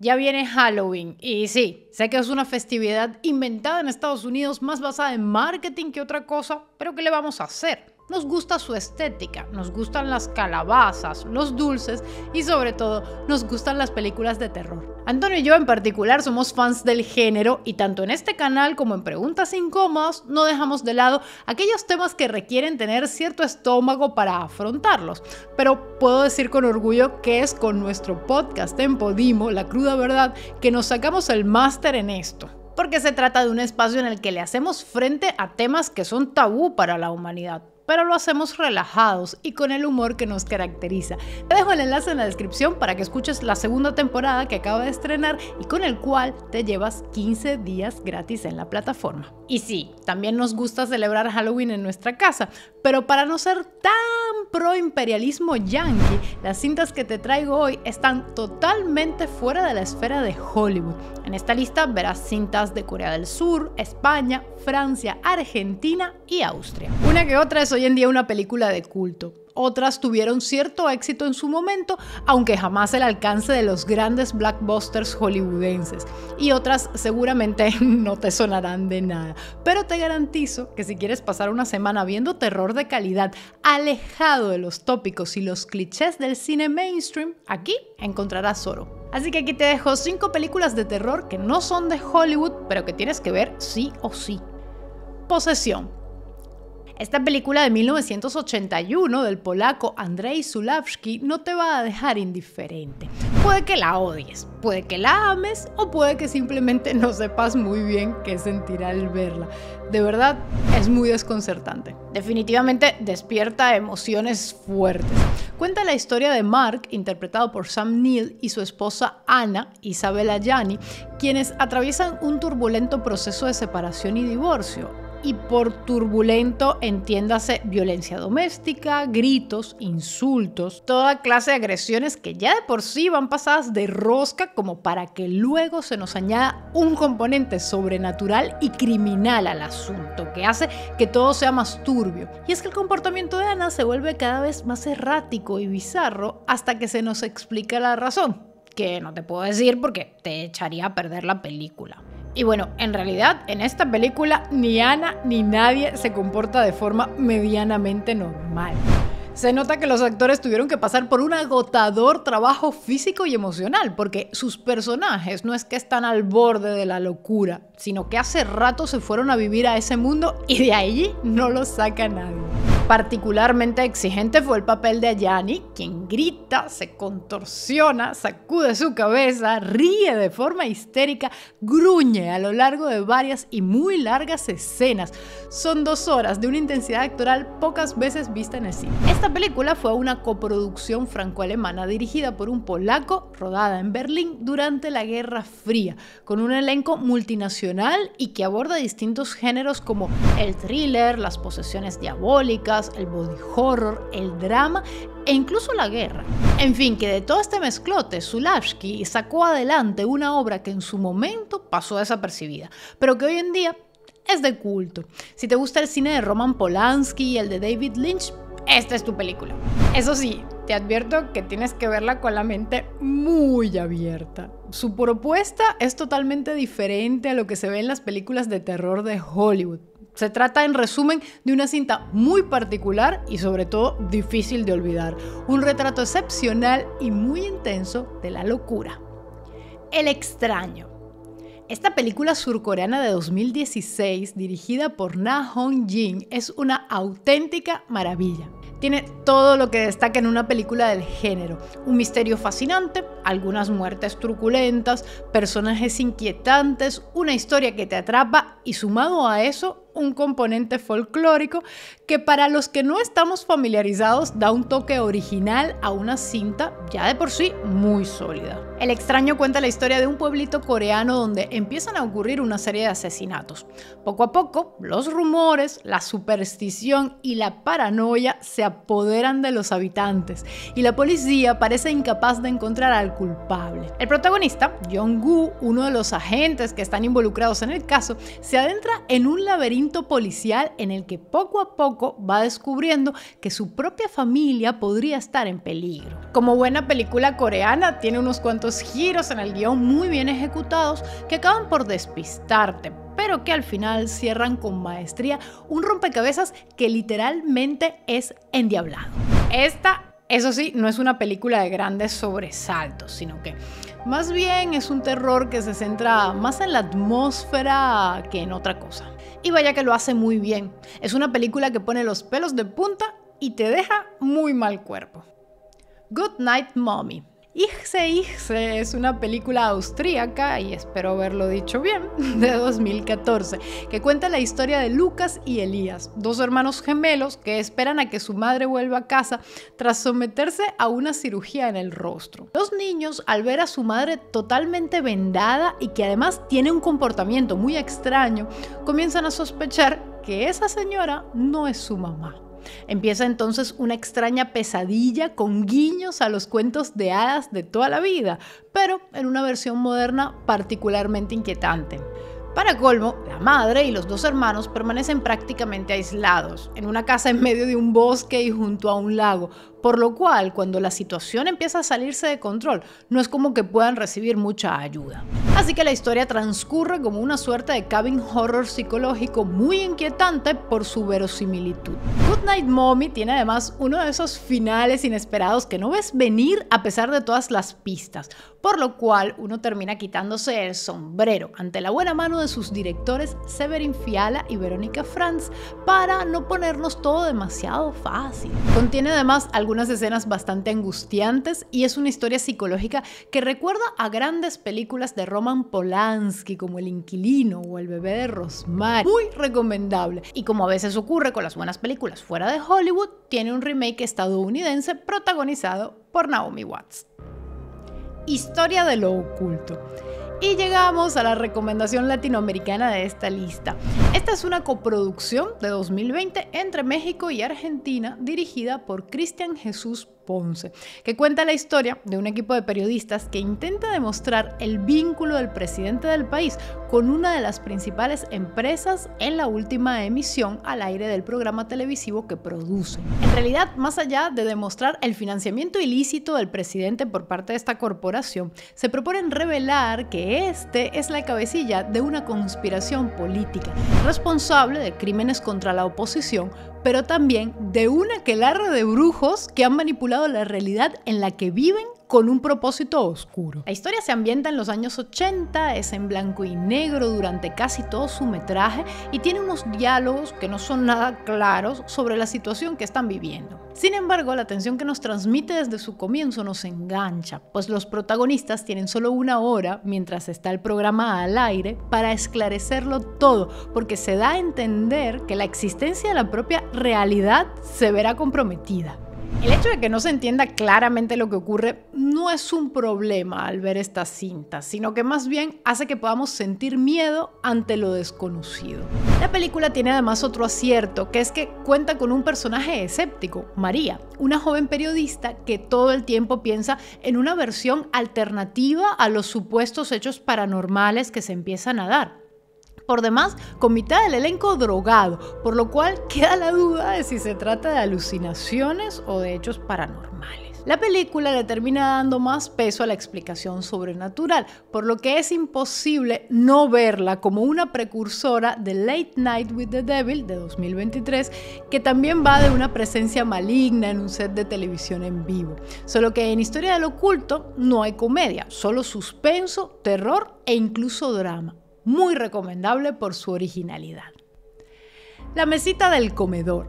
Ya viene Halloween y sí, sé que es una festividad inventada en Estados Unidos más basada en marketing que otra cosa, pero ¿qué le vamos a hacer? Nos gusta su estética, nos gustan las calabazas, los dulces y sobre todo nos gustan las películas de terror. Antonio y yo en particular somos fans del género y tanto en este canal como en Preguntas Incómodas no dejamos de lado aquellos temas que requieren tener cierto estómago para afrontarlos. Pero puedo decir con orgullo que es con nuestro podcast en Podimo, La Cruda Verdad, que nos sacamos el máster en esto. Porque se trata de un espacio en el que le hacemos frente a temas que son tabú para la humanidad, pero lo hacemos relajados y con el humor que nos caracteriza. Te dejo el enlace en la descripción para que escuches la segunda temporada que acaba de estrenar y con el cual te llevas 15 días gratis en la plataforma. Y sí, también nos gusta celebrar Halloween en nuestra casa, pero para no ser tan pro imperialismo yankee, las cintas que te traigo hoy están totalmente fuera de la esfera de Hollywood. En esta lista verás cintas de Corea del Sur, España, Francia, Argentina y Austria. Una que otra es hoy en día una película de culto. Otras tuvieron cierto éxito en su momento, aunque jamás el alcance de los grandes blockbusters hollywoodenses. Y otras seguramente no te sonarán de nada. Pero te garantizo que si quieres pasar una semana viendo terror de calidad, alejado de los tópicos y los clichés del cine mainstream, aquí encontrarás oro. Así que aquí te dejo 5 películas de terror que no son de Hollywood, pero que tienes que ver sí o sí. Posesión. Esta película de 1981 del polaco Andrzej Zulawski no te va a dejar indiferente. Puede que la odies, puede que la ames o puede que simplemente no sepas muy bien qué sentir al verla. De verdad, es muy desconcertante. Definitivamente despierta emociones fuertes. Cuenta la historia de Mark, interpretado por Sam Neill, y su esposa Anna, Isabella Gianni, quienes atraviesan un turbulento proceso de separación y divorcio. Y por turbulento entiéndase violencia doméstica, gritos, insultos, toda clase de agresiones que ya de por sí van pasadas de rosca como para que luego se nos añada un componente sobrenatural y criminal al asunto, que hace que todo sea más turbio. Y es que el comportamiento de Ana se vuelve cada vez más errático y bizarro hasta que se nos explica la razón, que no te puedo decir porque te echaría a perder la película. Y bueno, en realidad en esta película ni Ana ni nadie se comporta de forma medianamente normal. Se nota que los actores tuvieron que pasar por un agotador trabajo físico y emocional, porque sus personajes no es que están al borde de la locura, sino que hace rato se fueron a vivir a ese mundo y de allí no los saca nadie. Particularmente exigente fue el papel de Gianni, quien grita, se contorsiona, sacude su cabeza, ríe de forma histérica, gruñe a lo largo de varias y muy largas escenas. Son 2 horas de una intensidad actoral pocas veces vista en el cine. Esta película fue una coproducción franco-alemana dirigida por un polaco, rodada en Berlín durante la Guerra Fría, con un elenco multinacional y que aborda distintos géneros como el thriller, las posesiones diabólicas, el body horror, el drama e incluso la guerra. En fin, que de todo este mezclote, Zulawski sacó adelante una obra que en su momento pasó desapercibida, pero que hoy en día es de culto. Si te gusta el cine de Roman Polanski y el de David Lynch, esta es tu película. Eso sí, te advierto que tienes que verla con la mente muy abierta. Su propuesta es totalmente diferente a lo que se ve en las películas de terror de Hollywood. Se trata, en resumen, de una cinta muy particular y sobre todo difícil de olvidar. Un retrato excepcional y muy intenso de la locura. El extraño. Esta película surcoreana de 2016, dirigida por Na Hong-jin, es una auténtica maravilla. Tiene todo lo que destaca en una película del género. Un misterio fascinante, algunas muertes truculentas, personajes inquietantes, una historia que te atrapa y sumado a eso, un componente folclórico que para los que no estamos familiarizados da un toque original a una cinta ya de por sí muy sólida. El extraño cuenta la historia de un pueblito coreano donde empiezan a ocurrir una serie de asesinatos. Poco a poco, los rumores, la superstición y la paranoia se apoderan de los habitantes y la policía parece incapaz de encontrar al culpable. El protagonista, Jong-gu, uno de los agentes que están involucrados en el caso, se adentra en un laberinto laberinto policial en el que poco a poco va descubriendo que su propia familia podría estar en peligro. Como buena película coreana, tiene unos cuantos giros en el guión muy bien ejecutados que acaban por despistarte, pero que al final cierran con maestría un rompecabezas que literalmente es endiablado. Esta, eso sí, no es una película de grandes sobresaltos, sino que más bien es un terror que se centra más en la atmósfera que en otra cosa. Y vaya que lo hace muy bien. Es una película que pone los pelos de punta y te deja muy mal cuerpo. Good Night Mommy. Ixe es una película austríaca, y espero haberlo dicho bien, de 2014, que cuenta la historia de Lucas y Elías, dos hermanos gemelos que esperan a que su madre vuelva a casa tras someterse a una cirugía en el rostro. Los niños, al ver a su madre totalmente vendada y que además tiene un comportamiento muy extraño, comienzan a sospechar que esa señora no es su mamá. Empieza entonces una extraña pesadilla con guiños a los cuentos de hadas de toda la vida, pero en una versión moderna particularmente inquietante. Para colmo, la madre y los dos hermanos permanecen prácticamente aislados, en una casa en medio de un bosque y junto a un lago, por lo cual, cuando la situación empieza a salirse de control, no es como que puedan recibir mucha ayuda. Así que la historia transcurre como una suerte de cabin horror psicológico muy inquietante por su verosimilitud. Good Night Mommy tiene además uno de esos finales inesperados que no ves venir a pesar de todas las pistas, por lo cual uno termina quitándose el sombrero ante la buena mano de sus directores Severin Fiala y Verónica Franz para no ponernos todo demasiado fácil. Contiene además algunas escenas bastante angustiantes y es una historia psicológica que recuerda a grandes películas de Roman Polanski como El Inquilino o El bebé de Rosemary. Muy recomendable. Y como a veces ocurre con las buenas películas fuera de Hollywood, tiene un remake estadounidense protagonizado por Naomi Watts. Historia de lo oculto. Y llegamos a la recomendación latinoamericana de esta lista. Esta es una coproducción de 2020 entre México y Argentina, dirigida por Cristian Jesús Ponce, que cuenta la historia de un equipo de periodistas que intenta demostrar el vínculo del presidente del país con una de las principales empresas en la última emisión al aire del programa televisivo que producen. En realidad, más allá de demostrar el financiamiento ilícito del presidente por parte de esta corporación, se proponen revelar que este es la cabecilla de una conspiración política, responsable de crímenes contra la oposición, pero también de un aquelarre de brujos que han manipulado la realidad en la que viven con un propósito oscuro. La historia se ambienta en los años 80, es en blanco y negro durante casi todo su metraje y tiene unos diálogos que no son nada claros sobre la situación que están viviendo. Sin embargo, la tensión que nos transmite desde su comienzo nos engancha, pues los protagonistas tienen solo una hora mientras está el programa al aire para esclarecerlo todo, porque se da a entender que la existencia de la propia realidad se verá comprometida. El hecho de que no se entienda claramente lo que ocurre no es un problema al ver estas cintas, sino que más bien hace que podamos sentir miedo ante lo desconocido. La película tiene además otro acierto, que es que cuenta con un personaje escéptico, María, una joven periodista que todo el tiempo piensa en una versión alternativa a los supuestos hechos paranormales que se empiezan a dar. Por demás, con mitad del elenco drogado, por lo cual queda la duda de si se trata de alucinaciones o de hechos paranormales. La película le termina dando más peso a la explicación sobrenatural, por lo que es imposible no verla como una precursora de Late Night with the Devil de 2023, que también va de una presencia maligna en un set de televisión en vivo. Solo que en Historia del Oculto no hay comedia, solo suspenso, terror e incluso drama. Muy recomendable por su originalidad. La mesita del comedor.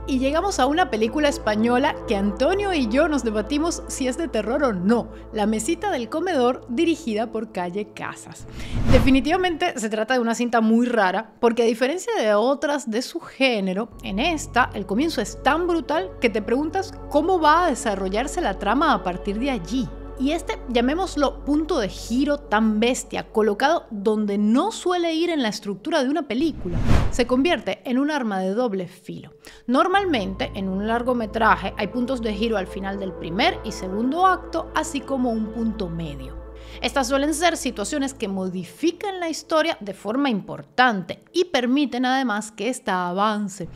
Y llegamos a una película española que Antonio y yo nos debatimos si es de terror o no. La mesita del comedor, dirigida por Calle Casas. Definitivamente se trata de una cinta muy rara, porque a diferencia de otras de su género, en esta el comienzo es tan brutal que te preguntas cómo va a desarrollarse la trama a partir de allí. Y este, llamémoslo punto de giro tan bestia, colocado donde no suele ir en la estructura de una película, se convierte en un arma de doble filo. Normalmente, en un largometraje hay puntos de giro al final del primer y segundo acto, así como un punto medio. Estas suelen ser situaciones que modifican la historia de forma importante y permiten además que ésta avance.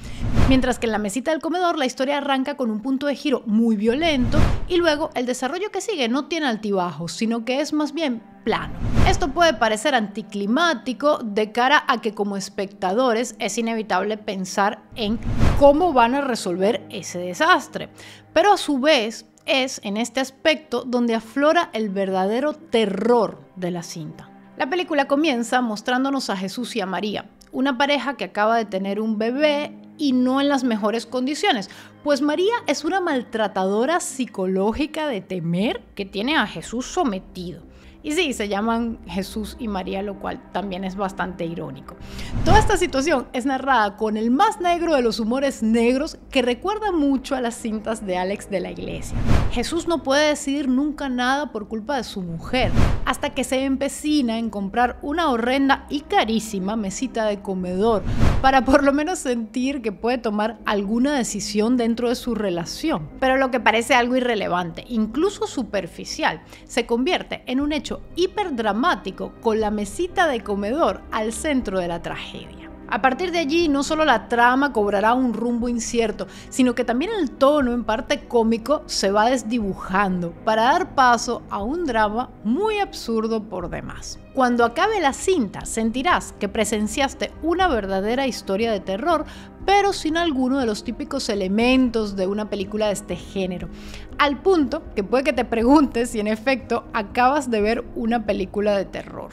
Mientras que en La mesita del comedor la historia arranca con un punto de giro muy violento y luego el desarrollo que sigue no tiene altibajos, sino que es más bien plano. Esto puede parecer anticlimático de cara a que como espectadores es inevitable pensar en cómo van a resolver ese desastre, pero a su vez es en este aspecto donde aflora el verdadero terror de la cinta. La película comienza mostrándonos a Jesús y a María, una pareja que acaba de tener un bebé y no en las mejores condiciones, pues María es una maltratadora psicológica de temer que tiene a Jesús sometido. Y sí, se llaman Jesús y María, lo cual también es bastante irónico. Toda esta situación es narrada con el más negro de los humores negros que recuerda mucho a las cintas de Alex de la Iglesia. Jesús no puede decidir nunca nada por culpa de su mujer, hasta que se empecina en comprar una horrenda y carísima mesita de comedor para por lo menos sentir que puede tomar alguna decisión dentro de su relación. Pero lo que parece algo irrelevante, incluso superficial, se convierte en un hecho hiperdramático con la mesita de comedor al centro de la tragedia. A partir de allí, no solo la trama cobrará un rumbo incierto, sino que también el tono, en parte cómico, se va desdibujando para dar paso a un drama muy absurdo por demás. Cuando acabe la cinta, sentirás que presenciaste una verdadera historia de terror, pero sin alguno de los típicos elementos de una película de este género. Al punto que puede que te preguntes si en efecto acabas de ver una película de terror.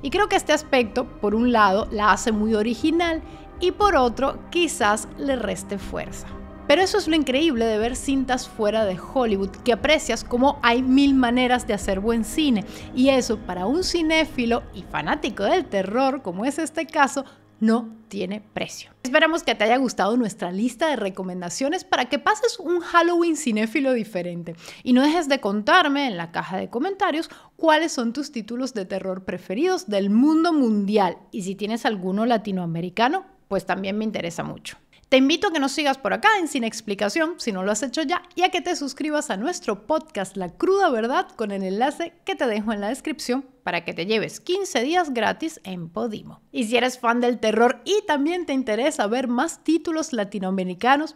Y creo que este aspecto, por un lado, la hace muy original y por otro, quizás le reste fuerza. Pero eso es lo increíble de ver cintas fuera de Hollywood, que aprecias como hay mil maneras de hacer buen cine. Y eso, para un cinéfilo y fanático del terror, como es este caso, no tiene precio. Esperamos que te haya gustado nuestra lista de recomendaciones para que pases un Halloween cinéfilo diferente. Y no dejes de contarme en la caja de comentarios cuáles son tus títulos de terror preferidos del mundo mundial. Y si tienes alguno latinoamericano, pues también me interesa mucho. Te invito a que nos sigas por acá en Sin Explicación, si no lo has hecho ya, y a que te suscribas a nuestro podcast La Cruda Verdad con el enlace que te dejo en la descripción para que te lleves 15 días gratis en Podimo. Y si eres fan del terror y también te interesa ver más títulos latinoamericanos,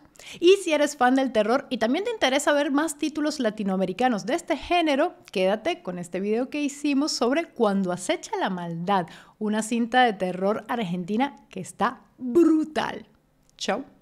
de este género, quédate con este video que hicimos sobre Cuando acecha la maldad, una cinta de terror argentina que está brutal. Chao.